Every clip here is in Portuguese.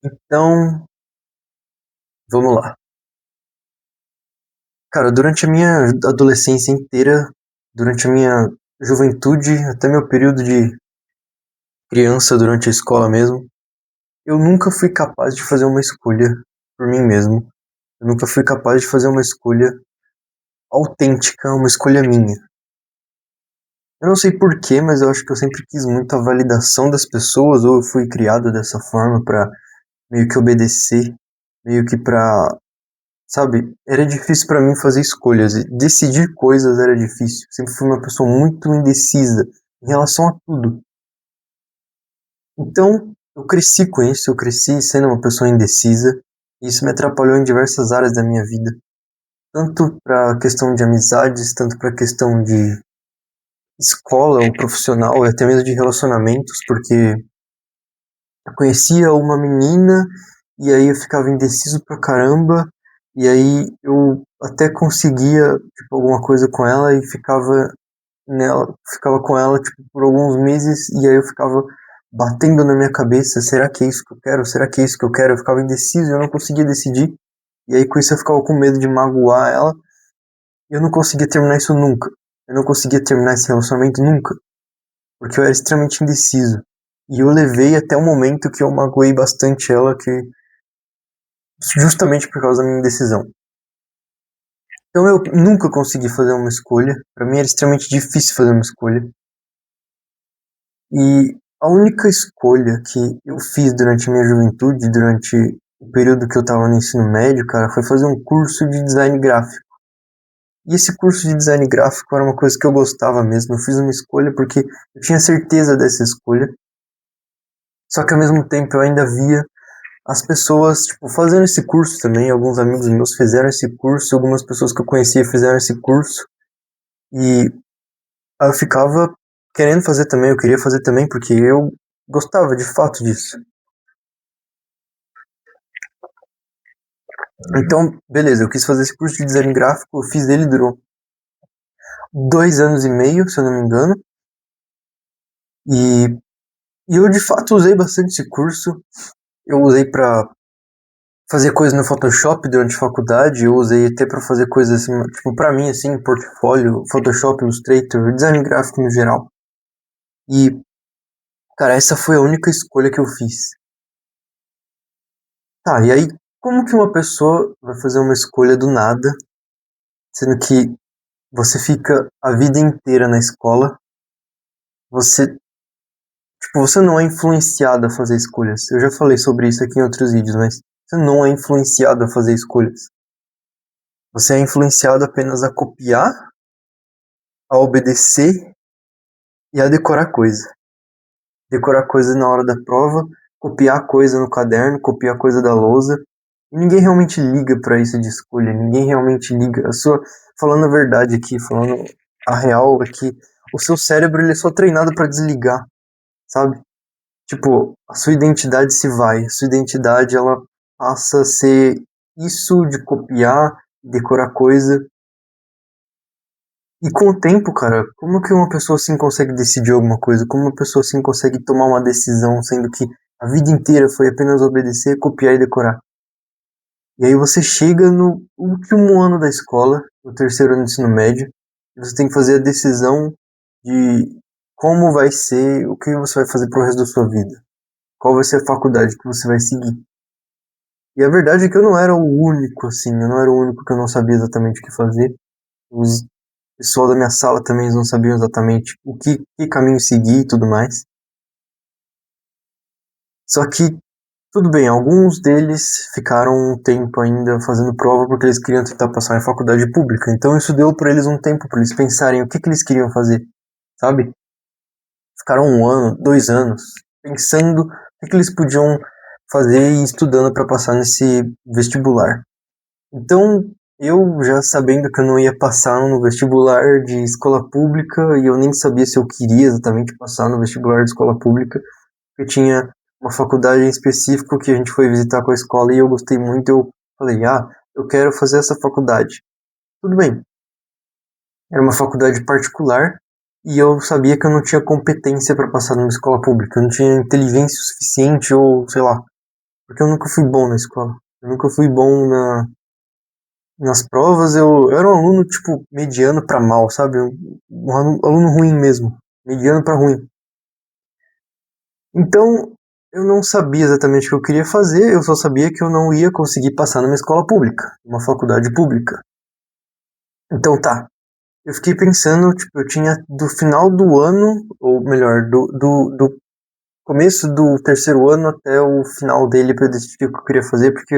Então, vamos lá. Cara, durante a minha adolescência inteira, durante a minha juventude, até meu período de criança, durante a escola mesmo, eu nunca fui capaz de fazer uma escolha por mim mesmo. Eu nunca fui capaz de fazer uma escolha autêntica, uma escolha minha. Eu não sei porquê, mas eu acho que eu sempre quis muito a validação das pessoas, ou eu fui criado dessa forma pra meio que obedecer, meio que pra, sabe, era difícil pra mim fazer escolhas, e decidir coisas era difícil. Sempre fui uma pessoa muito indecisa em relação a tudo. Então, eu cresci com isso, eu cresci sendo uma pessoa indecisa, e isso me atrapalhou em diversas áreas da minha vida, tanto para questão de amizades, tanto para questão de escola ou profissional, e até mesmo de relacionamentos, porque eu conhecia uma menina e aí eu ficava indeciso pra caramba, e aí eu até conseguia, tipo, alguma coisa com ela e ficava com ela, tipo, por alguns meses, e aí eu ficava batendo na minha cabeça, será que é isso que eu quero? Será que é isso que eu quero? Eu ficava indeciso, eu não conseguia decidir, e aí com isso eu ficava com medo de magoar ela, e eu não conseguia terminar isso nunca. Eu não conseguia terminar esse relacionamento nunca, porque eu era extremamente indeciso. E eu levei até o momento que eu magoei bastante ela, que justamente por causa da minha indecisão. Então eu nunca consegui fazer uma escolha. Para mim era extremamente difícil fazer uma escolha. E a única escolha que eu fiz durante a minha juventude, durante o período que eu estava no ensino médio, cara, foi fazer um curso de design gráfico. E esse curso de design gráfico era uma coisa que eu gostava mesmo. Eu fiz uma escolha porque eu tinha certeza dessa escolha. Só que ao mesmo tempo eu ainda via as pessoas, tipo, fazendo esse curso também. Alguns amigos meus fizeram esse curso, algumas pessoas que eu conhecia fizeram esse curso. E aí eu ficava querendo fazer também, eu queria fazer também, porque eu gostava de fato disso. Então, beleza, eu quis fazer esse curso de design gráfico, eu fiz ele, durou 2 anos e meio, se eu não me engano. E, e eu de fato usei bastante esse curso. Eu usei pra fazer coisas no Photoshop durante a faculdade, eu usei até pra fazer coisas assim, tipo, pra mim, assim, portfólio, Photoshop, Illustrator, design gráfico no geral. E, cara, essa foi a única escolha que eu fiz. Tá, e aí, como que uma pessoa vai fazer uma escolha do nada, sendo que você fica a vida inteira na escola, você, tipo, você não é influenciado a fazer escolhas. Eu já falei sobre isso aqui em outros vídeos, mas você não é influenciado a fazer escolhas. Você é influenciado apenas a copiar, a obedecer e a decorar coisa. Decorar coisa na hora da prova, copiar coisa no caderno, copiar coisa da lousa. E ninguém realmente liga pra isso de escolha, ninguém realmente liga. Falando a verdade aqui, falando a real, é que o seu cérebro ele é só treinado pra desligar, sabe? Tipo, a sua identidade se vai, a sua identidade ela passa a ser isso de copiar, decorar coisa. E com o tempo, cara, como que uma pessoa assim consegue decidir alguma coisa? Como uma pessoa assim consegue tomar uma decisão, sendo que a vida inteira foi apenas obedecer, copiar e decorar? E aí você chega no último ano da escola, no terceiro ano do ensino médio, e você tem que fazer a decisão de como vai ser, o que você vai fazer pro resto da sua vida. Qual vai ser a faculdade que você vai seguir. E a verdade é que eu não era o único, assim, eu não era o único que eu não sabia exatamente o que fazer. Os pessoal da minha sala também não sabiam exatamente que caminho seguir e tudo mais. Só que, tudo bem, alguns deles ficaram um tempo ainda fazendo prova porque eles queriam tentar passar em faculdade pública. Então isso deu para eles um tempo para eles pensarem o que eles queriam fazer, sabe? Ficaram 1 ano, 2 anos, pensando o que eles podiam fazer e estudando para passar nesse vestibular. Então, eu já sabendo que eu não ia passar no vestibular de escola pública e eu nem sabia se eu queria exatamente passar no vestibular de escola pública, eu tinha uma faculdade em específico que a gente foi visitar com a escola e eu gostei muito, eu falei, eu quero fazer essa faculdade. Tudo bem, era uma faculdade particular e eu sabia que eu não tinha competência para passar numa escola pública, eu não tinha inteligência suficiente ou, sei lá, porque eu nunca fui bom na escola. Eu nunca fui bom nas provas, eu era um aluno, tipo, mediano pra mal, sabe? Aluno ruim mesmo. Mediano pra ruim. Então, eu não sabia exatamente o que eu queria fazer, eu só sabia que eu não ia conseguir passar numa escola pública, numa faculdade pública. Então tá, eu fiquei pensando, tipo, eu tinha do final do ano, ou melhor, do começo do terceiro ano até o final dele para decidir o que eu queria fazer, porque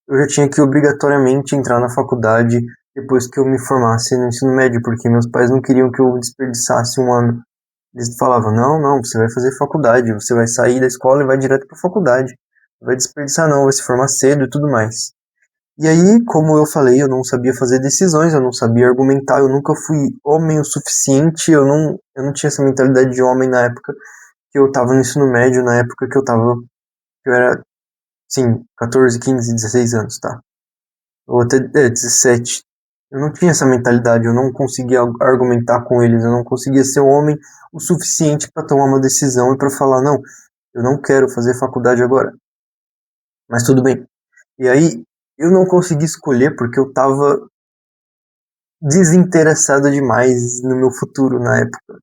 eu já tinha que obrigatoriamente entrar na faculdade depois que eu me formasse no ensino médio, porque meus pais não queriam que eu desperdiçasse um ano. Eles falavam, não, você vai fazer faculdade, você vai sair da escola e vai direto pra faculdade. Não vai desperdiçar não, vai se formar cedo e tudo mais. E aí, como eu falei, eu não sabia fazer decisões, eu não sabia argumentar, eu nunca fui homem o suficiente, eu não tinha essa mentalidade de homem na época que eu tava no ensino médio, na época que eu era, sim, 14, 15, 16 anos, tá? Ou até 17. Eu não tinha essa mentalidade, eu não conseguia argumentar com eles, eu não conseguia ser homem o suficiente para tomar uma decisão e para falar, não, eu não quero fazer faculdade agora. Mas tudo bem. E aí, eu não consegui escolher porque eu tava desinteressado demais no meu futuro na época.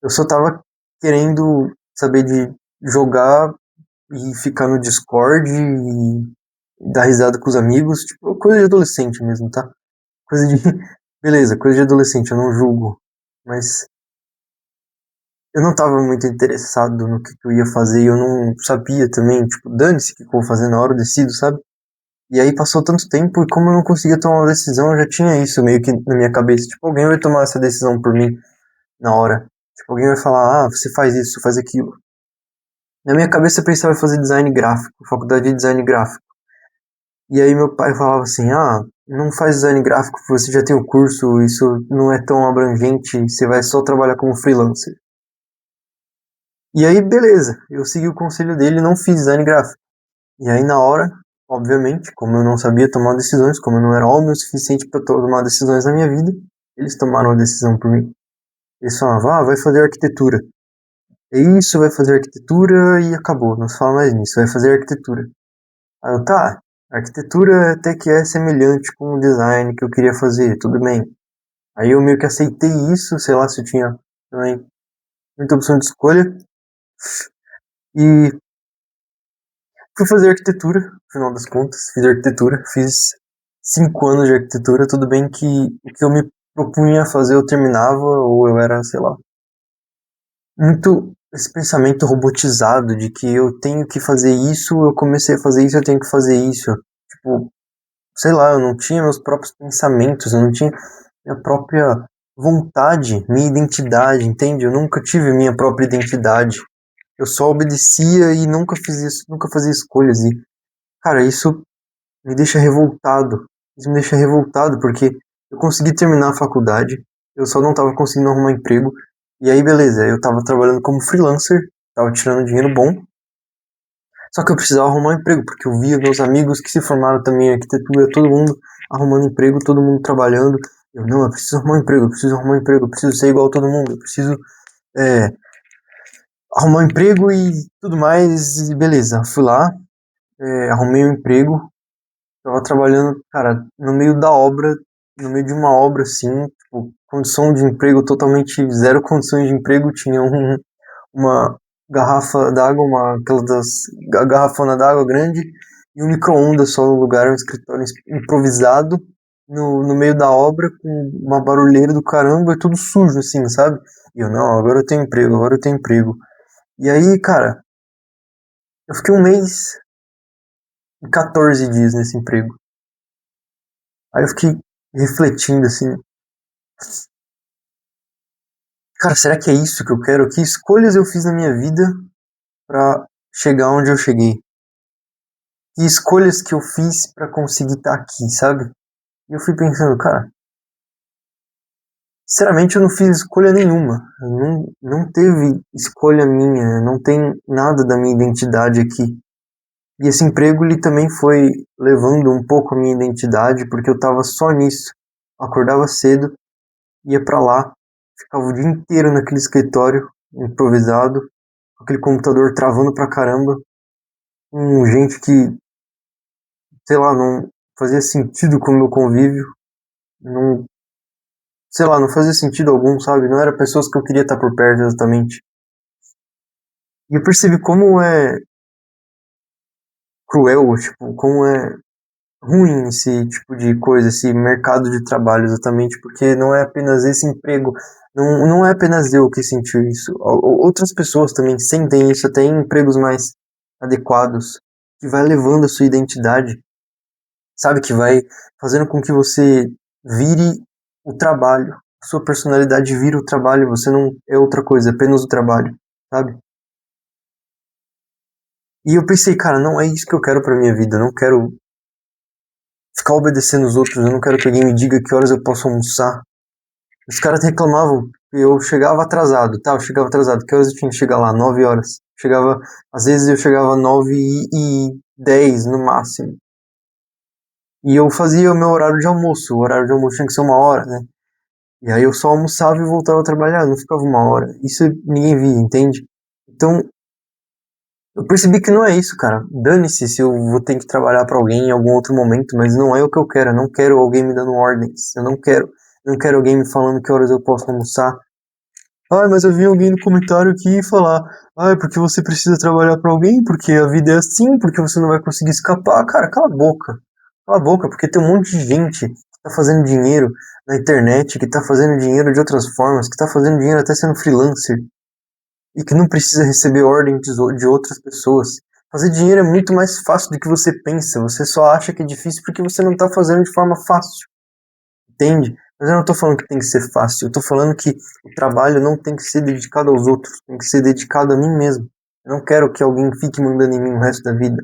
Eu só tava querendo saber de jogar e ficar no Discord e dar risada com os amigos, tipo, coisa de adolescente mesmo, tá? Coisa de. Beleza, coisa de adolescente, eu não julgo. Mas eu não tava muito interessado no que eu ia fazer e eu não sabia também, tipo, dane-se o que eu vou fazer na hora, eu decido, sabe? E aí passou tanto tempo e como eu não conseguia tomar uma decisão, eu já tinha isso meio que na minha cabeça. Tipo, alguém vai tomar essa decisão por mim na hora. Tipo, alguém vai falar, você faz isso, faz aquilo. Na minha cabeça eu pensava em fazer design gráfico, faculdade de design gráfico. E aí meu pai falava assim, não faz design gráfico, você já tem o curso, isso não é tão abrangente, você vai só trabalhar como freelancer. E aí, beleza, eu segui o conselho dele e não fiz design gráfico. E aí na hora, obviamente, como eu não sabia tomar decisões, como eu não era homem o suficiente para tomar decisões na minha vida, eles tomaram a decisão por mim. Eles falavam, vai fazer arquitetura. É isso, vai fazer arquitetura e acabou, não se fala mais nisso, vai fazer arquitetura. Aí eu, tá, arquitetura até que é semelhante com o design que eu queria fazer, tudo bem. Aí eu meio que aceitei isso, sei lá se eu tinha também muita opção de escolha. E fui fazer arquitetura, no final das contas, fiz arquitetura, fiz 5 anos de arquitetura, tudo bem que o que eu me propunha a fazer eu terminava, ou eu era, sei lá, muito esse pensamento robotizado de que eu tenho que fazer isso, eu comecei a fazer isso, eu tenho que fazer isso. Tipo, sei lá, eu não tinha meus próprios pensamentos, eu não tinha minha própria vontade, minha identidade, entende? Eu nunca tive minha própria identidade. Eu só obedecia e nunca fiz isso, nunca fazia escolhas. E, cara, isso me deixa revoltado. Isso me deixa revoltado porque eu consegui terminar a faculdade, eu só não tava conseguindo arrumar emprego. E aí, beleza, eu tava trabalhando como freelancer, tava tirando dinheiro bom. Só que eu precisava arrumar um emprego, porque eu via meus amigos que se formaram também em arquitetura, todo mundo arrumando emprego, todo mundo trabalhando. Eu preciso arrumar um emprego, eu preciso arrumar um emprego, eu preciso ser igual a todo mundo, eu preciso é, arrumar um emprego e tudo mais. E beleza, fui lá, arrumei um emprego, tava trabalhando, cara, no meio da obra, no meio de uma obra assim, tipo, condição de emprego totalmente zero condições de emprego, tinha uma garrafa d'água, aquela garrafona d'água grande, e um micro-ondas só no lugar, um escritório improvisado, no meio da obra, com uma barulheira do caramba, e tudo sujo, assim, sabe? E eu, não, agora eu tenho emprego, agora eu tenho emprego. E aí, cara, eu fiquei um mês e 14 dias nesse emprego. Aí eu fiquei refletindo, assim, cara, será que é isso que eu quero? Que escolhas eu fiz na minha vida pra chegar onde eu cheguei? Que escolhas que eu fiz pra conseguir estar aqui, sabe? E eu fui pensando, cara, sinceramente eu não fiz escolha nenhuma. Não teve escolha minha, não tem nada da minha identidade aqui. E esse emprego ele também foi levando um pouco a minha identidade, porque eu tava só nisso. Eu acordava cedo, ia pra lá, ficava o dia inteiro naquele escritório improvisado, com aquele computador travando pra caramba, com gente que, sei lá, não fazia sentido com o meu convívio, não, sei lá, não fazia sentido algum, sabe? Não era pessoas que eu queria estar por perto exatamente. E eu percebi como é cruel, tipo, como é ruim esse tipo de coisa, esse mercado de trabalho exatamente, porque não é apenas esse emprego, não é apenas eu que senti isso. Outras pessoas também sentem isso, até em empregos mais adequados, que vai levando a sua identidade, sabe? Que vai fazendo com que você vire o trabalho. A sua personalidade vira o trabalho, você não é outra coisa, é apenas o trabalho, sabe? E eu pensei, cara, não é isso que eu quero pra minha vida, eu não quero ficar obedecendo os outros, eu não quero que alguém me diga que horas eu posso almoçar. Os caras reclamavam que eu chegava atrasado, tá? Eu chegava atrasado, que horas eu tinha que chegar lá? 9 horas. Chegava, às vezes eu chegava 9h10 no máximo. E eu fazia o meu horário de almoço, o horário de almoço tinha que ser 1 hora, né? E aí eu só almoçava e voltava a trabalhar, não ficava 1 hora. Isso ninguém via, entende? Então, eu percebi que não é isso, cara. Dane-se se eu vou ter que trabalhar pra alguém em algum outro momento, mas não é o que eu quero. Eu não quero alguém me dando ordens. Eu não quero alguém me falando que horas eu posso almoçar. Ah, mas eu vi alguém no comentário aqui falar, ah, é porque você precisa trabalhar pra alguém, porque a vida é assim, porque você não vai conseguir escapar. Cara, cala a boca. Cala a boca, porque tem um monte de gente que tá fazendo dinheiro na internet, que tá fazendo dinheiro de outras formas, que tá fazendo dinheiro até sendo freelancer e que não precisa receber ordem de outras pessoas. Fazer dinheiro é muito mais fácil do que você pensa. Você só acha que é difícil porque você não tá fazendo de forma fácil, entende? Mas eu não tô falando que tem que ser fácil. Eu tô falando que o trabalho não tem que ser dedicado aos outros, tem que ser dedicado a mim mesmo. Eu não quero que alguém fique mandando em mim o resto da vida.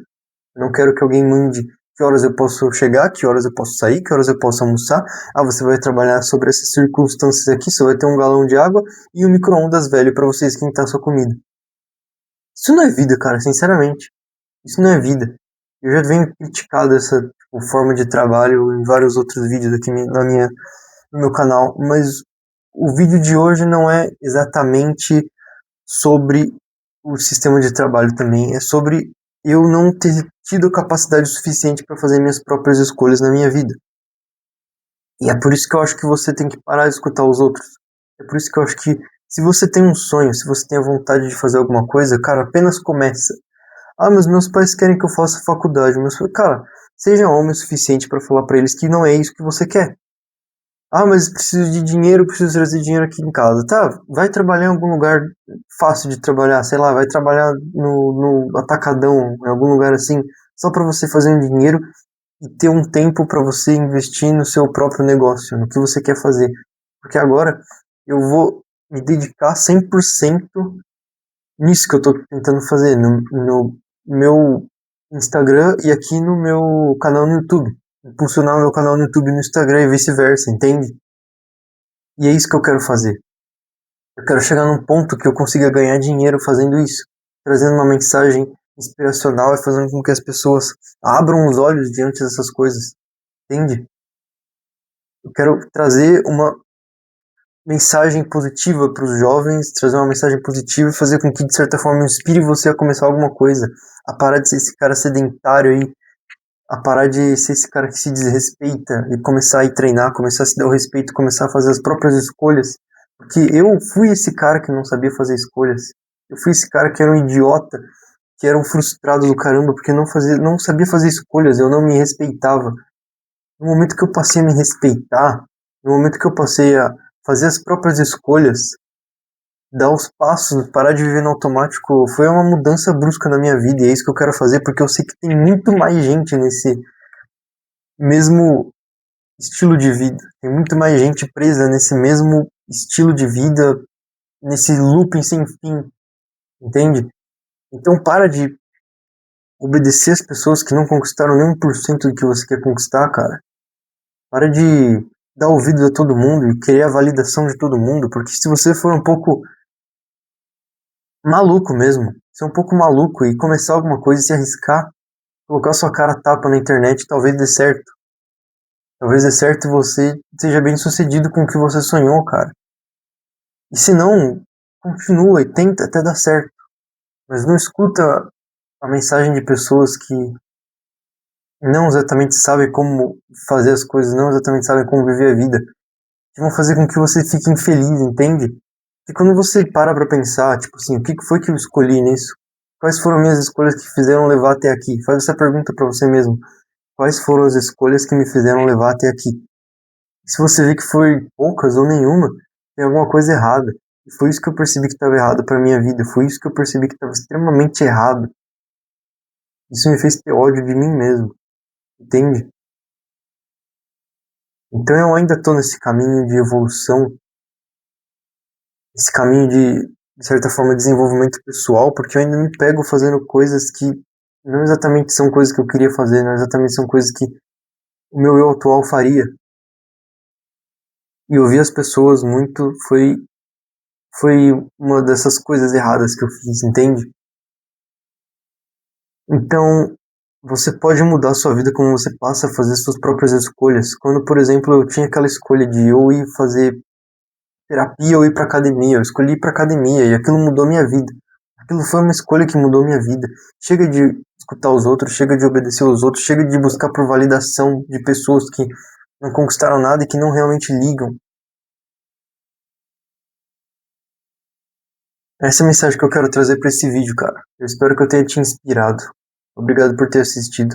Eu não quero que alguém mande que horas eu posso chegar, que horas eu posso sair, que horas eu posso almoçar. Ah, você vai trabalhar sobre essas circunstâncias aqui, você vai ter um galão de água e um micro-ondas velho para você esquentar sua comida. Isso não é vida, cara, sinceramente. Isso não é vida. Eu já venho criticado essa tipo, forma de trabalho em vários outros vídeos aqui no meu canal, mas o vídeo de hoje não é exatamente sobre o sistema de trabalho também, é sobre eu não ter tido capacidade suficiente para fazer minhas próprias escolhas na minha vida. E é por isso que eu acho que você tem que parar de escutar os outros. É por isso que eu acho que se você tem um sonho, se você tem a vontade de fazer alguma coisa, cara, apenas começa. Ah, mas meus pais querem que eu faça faculdade. Cara, seja homem o suficiente para falar para eles que não é isso que você quer. Ah, mas preciso de dinheiro, preciso trazer dinheiro aqui em casa. Tá, vai trabalhar em algum lugar fácil de trabalhar, sei lá, vai trabalhar no atacadão, em algum lugar assim, só para você fazer um dinheiro e ter um tempo para você investir no seu próprio negócio, no que você quer fazer. Porque agora eu vou me dedicar 100% nisso que eu tô tentando fazer, no meu Instagram e aqui no meu canal no YouTube. Impulsionar o meu canal no YouTube e no Instagram e vice-versa, entende? E é isso que eu quero fazer. Eu quero chegar num ponto que eu consiga ganhar dinheiro fazendo isso, trazendo uma mensagem inspiracional e fazendo com que as pessoas abram os olhos diante dessas coisas, entende? Eu quero trazer uma mensagem positiva para os jovens, trazer uma mensagem positiva e fazer com que, de certa forma, inspire você a começar alguma coisa, a parar de ser esse cara sedentário aí, a parar de ser esse cara que se desrespeita e começar a ir treinar, começar a se dar o respeito, começar a fazer as próprias escolhas. Porque eu fui esse cara que não sabia fazer escolhas. Eu fui esse cara que era um idiota, que era um frustrado do caramba, porque não sabia fazer escolhas, eu não me respeitava. No momento que eu passei a me respeitar, no momento que eu passei a fazer as próprias escolhas, dar os passos, parar de viver no automático, foi uma mudança brusca na minha vida, e é isso que eu quero fazer, porque eu sei que tem muito mais gente nesse mesmo estilo de vida, tem muito mais gente presa nesse mesmo estilo de vida, nesse looping sem fim, entende? Então para de obedecer as pessoas que não conquistaram nem 1% do que você quer conquistar, cara. Para de dar ouvido a todo mundo e querer a validação de todo mundo, porque se você for um pouco maluco mesmo, ser um pouco maluco e começar alguma coisa e se arriscar, colocar sua cara a tapa na internet, talvez dê certo. Talvez dê certo e você seja bem sucedido com o que você sonhou, cara. E se não, continua e tenta até dar certo. Mas não escuta a mensagem de pessoas que não exatamente sabem como fazer as coisas, não exatamente sabem como viver a vida, que vão fazer com que você fique infeliz, entende? E quando você para pra pensar, tipo assim, o que foi que eu escolhi nisso? Quais foram minhas escolhas que fizeram levar até aqui? Faz essa pergunta pra você mesmo. Quais foram as escolhas que me fizeram levar até aqui? E se você vê que foi poucas ou nenhuma, tem alguma coisa errada. E foi isso que eu percebi que estava errado pra minha vida. Foi isso que eu percebi que estava extremamente errado. Isso me fez ter ódio de mim mesmo, entende? Então eu ainda tô nesse caminho de evolução, esse caminho de certa forma, desenvolvimento pessoal, porque eu ainda me pego fazendo coisas que não exatamente são coisas que eu queria fazer, não exatamente são coisas que o meu eu atual faria. E ouvir as pessoas muito foi uma dessas coisas erradas que eu fiz, entende? Então, você pode mudar a sua vida quando você passa a fazer suas próprias escolhas. Quando, por exemplo, eu tinha aquela escolha de eu ir fazer terapia ou ir pra academia, eu escolhi ir pra academia e aquilo mudou minha vida. Aquilo foi uma escolha que mudou minha vida. Chega de escutar os outros, chega de obedecer aos outros, chega de buscar por validação de pessoas que não conquistaram nada e que não realmente ligam. Essa é a mensagem que eu quero trazer para esse vídeo, cara. Eu espero que eu tenha te inspirado. Obrigado por ter assistido.